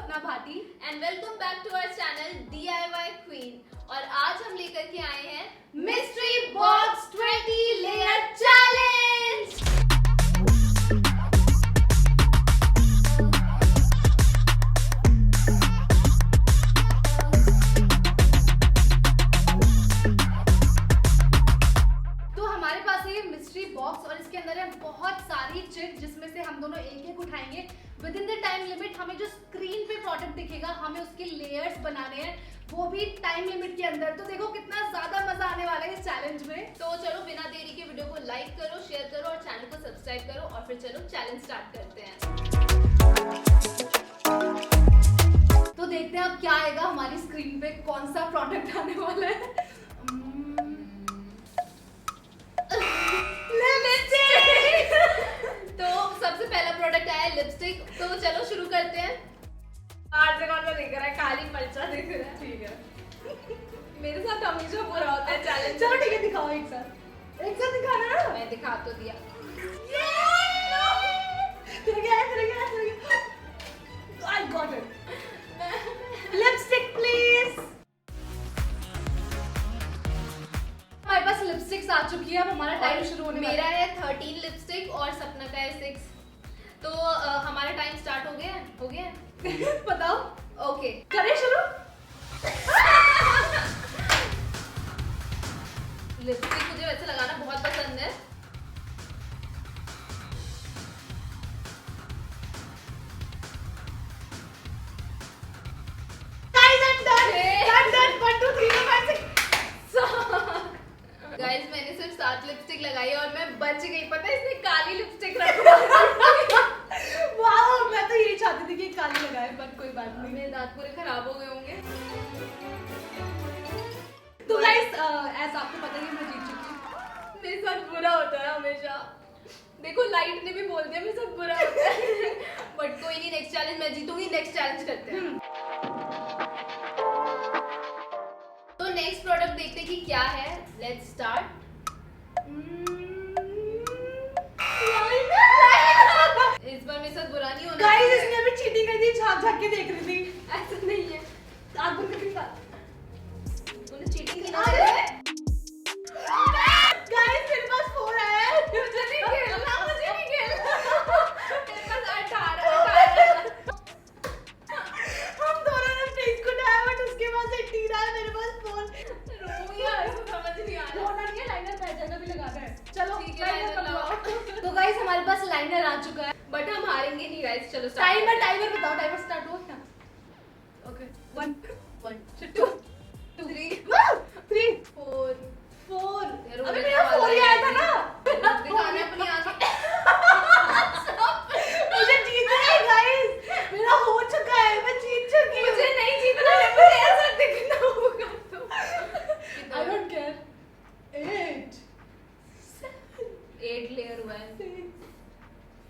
सपना Bhati and welcome back to our channel DIY queen. और आज हम लेकर के आए हैं मिस्ट्री बॉक्स 20 लेयर चैलेंज। तो हमारे पास है ये मिस्ट्री बॉक्स और इसके अंदर है बहुत सारी चिट जिसमें से हम दोनों एक एक उठाएंगे। With in the time limit हमें जो स्क्रीन पे प्रोडक्ट दिखेगा हमें उसके लेयर्स बनाने हैं, वो भी टाइम लिमिट के अंदर। तो देखो कितना ज्यादा मजा आने वाला है इस चैलेंज में। तो चलो बिना देरी के वीडियो को लाइक करो, शेयर करो और चैनल को सब्सक्राइब करो और फिर चलो चैलेंज स्टार्ट करते हैं। तो देखते हैं अब क्या आएगा हमारी स्क्रीन पे, कौन सा प्रोडक्ट आने वाला है। तो सबसे पहला प्रोडक्ट आया है लिपस्टिक। तो चलो शुरू करते हैं। आज कौन सा दिख रहा है? काली मरचा दिख रहा है। ठीक है, मेरे साथ हमेशा बुरा होता है चैलेंज। चलो ठीक है, दिखाओ एक साथ दिखाना ना। मैं दिखा तो दिया। तेरे क्या है? I got it. Lipstick please. हमारे पास लिपस्टिक्स आ चुकी है। अब हमारा टाइम शुरू होने वाला मेरा है 13 लिपस्टिक और सपना का है 6। तो हमारा टाइम स्टार्ट हो गया है। बताओ। ओके करें शुरू। लिपस्टिक मुझे वैसे लगाना बहुत पसंद है। गाइस मैंने सिर्फ 7 लिपस्टिक लगाई और मैं बच गई। पता है इसने काली लिपस्टिक रखी। वाओ, मैं तो यही चाहती थी कि काली लगाए, बट कोई बात नहीं। मेरे दांत पूरे खराब हो गए होंगे। तो गाइस ऐसा आपको पता है कि मैं जीत चुकी हूँ। मेरे साथ बुरा होता है हमेशा। देखो लाइट ने भी बोल दिया मेरे साथ बुरा होता है। बट कोई नहीं, नेक्स्ट चैलेंज मैं जीतूंगी। नेक्स्ट चैलेंज करते हैं। तो नेक्स्ट प्रोडक्ट देखते हैं कि क्या है। Let's start. इस बार मेरे साथ बुरा नहीं होना। गाइस इसने अभी चीटिंग कर दी, झांक के देख रही थी। ऐसा नहीं है। आग बंद करके दिखा। तूने चीटिंग की ना। गाइस मेरे पास 4 है। मुझे नहीं खेलना, मुझे नहीं खेलना। मेरे पास 18। हम दोनों ने प्लेट को उठाया बट उसके पास 18 है, मेरे पास 4। रोया इसको समझ नहीं आ रहा। होना नहीं है, लाइनर पैचर भी लगाना है। चलो ठीक है, लाइनर लगाओ। तो गाइस हमारे पास लाइनर आ चुका है। बट हम हारेंगे नहीं गाइस। चलो start टाइमर बताओ, टाइमर स्टार्ट हुआ क्या? ओके 1 2 3 3 4 4। यार, अबे वो मेरा 4 ही आया था ना। दिखाने अपनी आंखें। मुझे जीतना है गाइस, मेरा हो चुका है, मैं जीत चुकी हूं। मुझे नहीं जीतना है, मुझे ऐसा दिखना होगा तो। I don't care. 8 8 लेयर हुआ है। 5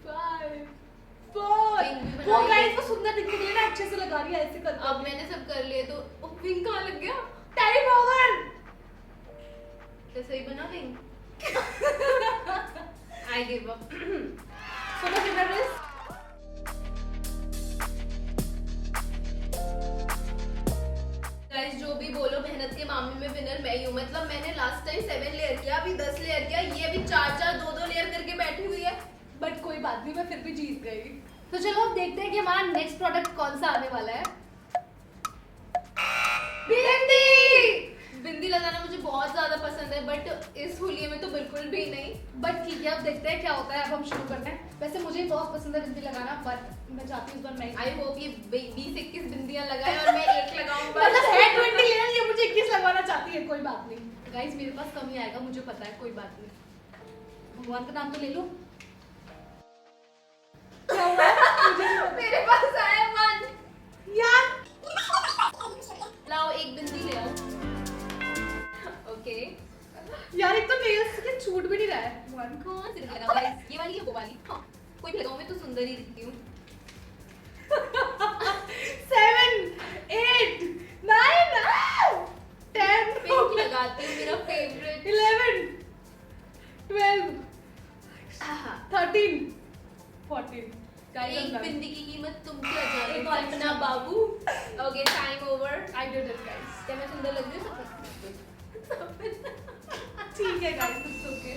4। वो गाइस वो सुंदर दिखने के लिए ना अच्छे से लगा रही है, ऐसे करके। अब मैंने सब कर लिए तो पिंक कहाँ लग गया? Time over. क्या सही बना pink? I give up. So the winner is guys जो भी बोलो, मेहनत के मामले में विनर मैं ही हूँ। मतलब मैंने लास्ट टाइम 7 लेयर किया, अभी 10 लेयर किया, ये अभी 4 2 लेयर करके बैठी हुई है। बट कोई बात नहीं, मैं फिर भी जीत गई। तो चलो अब देखते हैं कि हमारा नेक्स्ट प्रोडक्ट कौन सा आने वाला है। बिंदी। बिंदी लगाना मुझे बहुत ज्यादा पसंद है बट इस होली में तो बिल्कुल भी नहीं। बट ठीक है, अब देखते हैं क्या होता है। अब हम शुरू करते हैं। वैसे मुझे बहुत पसंद है बिंदी लगाना, बट मैं चाहती हूँ इस बार मैं आई होप ये 20-21 बिंदियां लगाए और मैं एक लगाऊं बस। मतलब है 20 लेयर, ये मुझे 21 लगवाना चाहती है। कोई बात नहीं गाइस, मेरे पास कम ही आएगा, मुझे पता है। कोई बात नहीं, भगवान का नाम तो ले लो। क्या हुआ? मुझे नहीं पता। मेरे पास आया 1। यार लाओ एक बिंदी ले आओ। ओके यार एक तो नेल्स के छूट भी नहीं रहा है। 1 कौन सी लगाऊं गाइस? ये वाली या वो वाली? हाँ कोई भी लगाऊं, मैं तो सुंदर ही दिखती हूँ। 7 8 9 10 पिंक लगाती हूँ, मेरा फेवरेट। 11 12 13 14 एक बिंदी की कीमत तुम क्या जानो एक और अपना बाबू। Okay time over. I did it guys. क्या मैं सुंदर लग रही हूँ? ठीक है गाइस, इट्स ओके।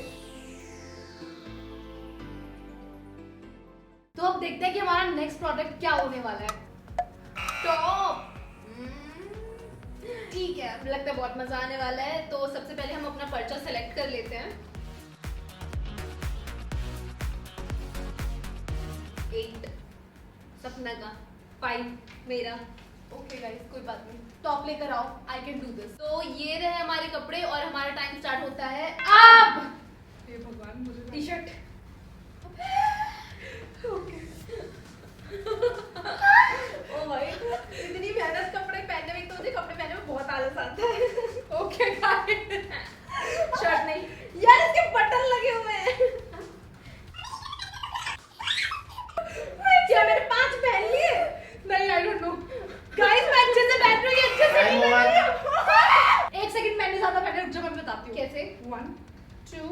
तो अब देखते हैं कि हमारा नेक्स्ट प्रोडक्ट क्या होने वाला है। टॉप। ठीक है, मुझे लगता है बहुत मजा आने वाला है। तो सबसे पहले हम अपना पर्चा सेलेक्ट कर लेते हैं। 8 सपना का, 5 मेरा। ओके गाइस, कोई बात नहीं, टॉप लेकर आओ, आई कैन डू दिस। तो ये रहे हमारे कपड़े और हमारा टाइम स्टार्ट होता है अब हे भगवान, मुझे टी शर्ट। ओके। ओ भाई इतनी मेहनत कपड़े पहनने में, तो मुझे कपड़े पहनने में बहुत आलस आता है। ओके गाइस, शर्ट नहीं यार, इसके बटन लगे हुए हैं। क्या मैंने 5 पहन लिए? नहीं, आई डोंट नो गाइस, मैं अच्छे से पहन रही हूँ, अच्छे से नहीं पहन रही हूँ। एक सेकंड, मैंने ज्यादा पहने, रुक जाओ मैं बताती हूँ कैसे? 1 2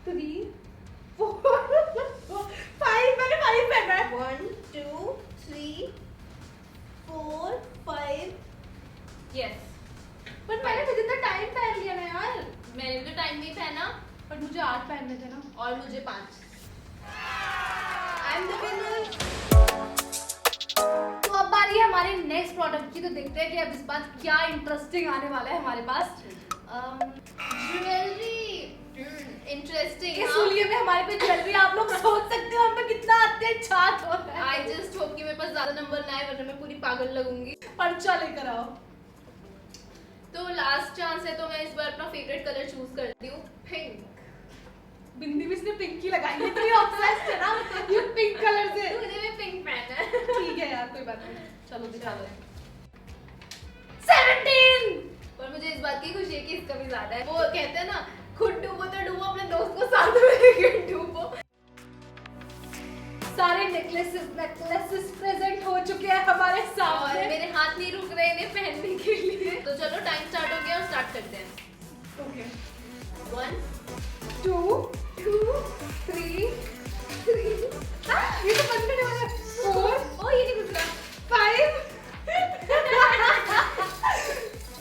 3 4 5, मैंने 5 पहना है। 1 2 3 4 5। यस, पर मैंने विद इन द टाइम पहन लिया ना यार। मैंने तो टाइम में पहना पर मुझे 8 पहनने थे ना। और मुझे 5। I am the winner. तो अब बारी है हमारे नेक्स्ट प्रोडक्ट की। तो देखते हैं कि अब इस बार क्या इंटरेस्टिंग आने वाला है हमारे पास। ज्वेलरी। इंटरेस्टिंग। इस हुलिये में हमारे पे ज्वेलरी, आप लोग सोच सकते हो हम पे कितना अत्याचार हो रहा है। आई जस्ट होप कि मेरे पास ज्यादा नंबर ना आए, वरना मैं पूरी पागल लगूंगी। पर्चा लेकर आओ। तो लास्ट चांस है, तो मैं इस बार अपना फेवरेट कलर चूज करती हूँ, पिंक। बिंदी भी इसने पिंक की लगाई है, इतनी ऑब्सेस्ड है ना ये पिंक कलर से। मुझे भी पिंक पहनना है। ठीक है यार, कोई बात नहीं, चलो दिखा दो। 17। और मुझे इस बात की खुशी है कि इसका भी ज्यादा है। वो कहते हैं ना, खुद डूबो तो डूबो, अपने दोस्त को साथ में लेके डूबो। सारे नेकलेसेस प्रेजेंट हो चुके हैं हमारे और सामने। मेरे हाथ नहीं रुक रहे इन्हें पहनने के लिए। तो चलो टाइम स्टार्ट हो गया और स्टार्ट करते हैं। ओके, 1 2 3 ये तो बंद करने वाला है। 4 ओ ये नहीं घुस रहा। 5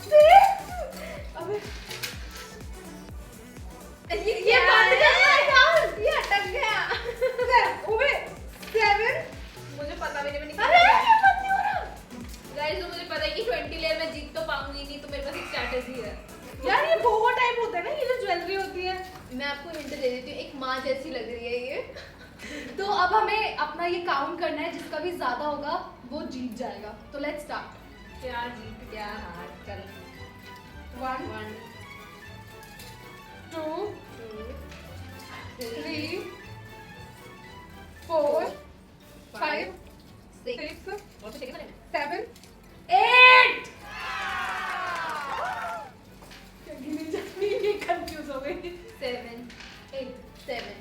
6 अबे ये बंद करना है यार, ये अटक गया। ओए 7। मुझे पता भी नहीं, मैं अरे ये बंद नहीं हो रहा गाइस। तो मुझे पता है कि 20 लेयर में जीत तो पाऊंगी नहीं, तो मेरे पास एक स्ट्रैटेजी है। यार। ये बहुत टाइम होता है ना, ये जो ज्वेलरी होती है। मैं आपको हिंट दे देती हूँ, एक माँ जैसी लग रही है ये। तो अब हमें अपना ये काउंट करना है, जिसका भी ज्यादा होगा वो जीत जाएगा। तो लेट्स स्टार्ट। क्या जीत क्या हार? चल 1 1 2 2 3 4 5 6 6 और तो चेक करें। 7 8। कंफ्यूज हो गई। 7 8 7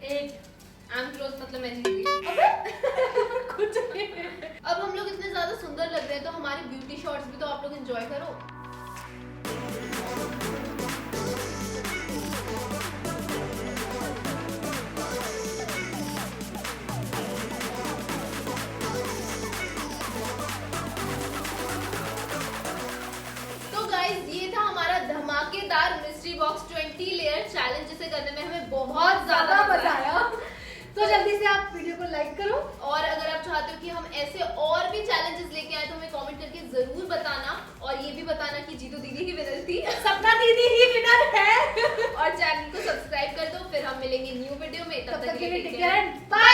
8 आई एम क्लोज, मतलब मैं जीत गई। अबे कुछ नहीं। अब हम लोग इतने ज्यादा सुंदर लग रहे हैं, तो हमारे ब्यूटी शॉट्स भी तो आप लोग एंजॉय करो। तो गाइस, ये था हमारा धमाकेदार मिस्ट्री बॉक्स 20 लेयर चैलेंज, जिसे करने में हमें बहुत ज्यादा मजा आया। तो जल्दी से आप वीडियो को लाइक करो। और अगर आप चाहते हो कि हम ऐसे और भी चैलेंजेस लेके आए, तो हमें कमेंट करके जरूर बताना। और ये भी बताना कि जीतू दीदी ही विनर थी। सपना दीदी ही विनर है। और चैनल को सब्सक्राइब कर दो। फिर हम मिलेंगे न्यू वीडियो में। तब तक के लिए टेक केयर, बाय।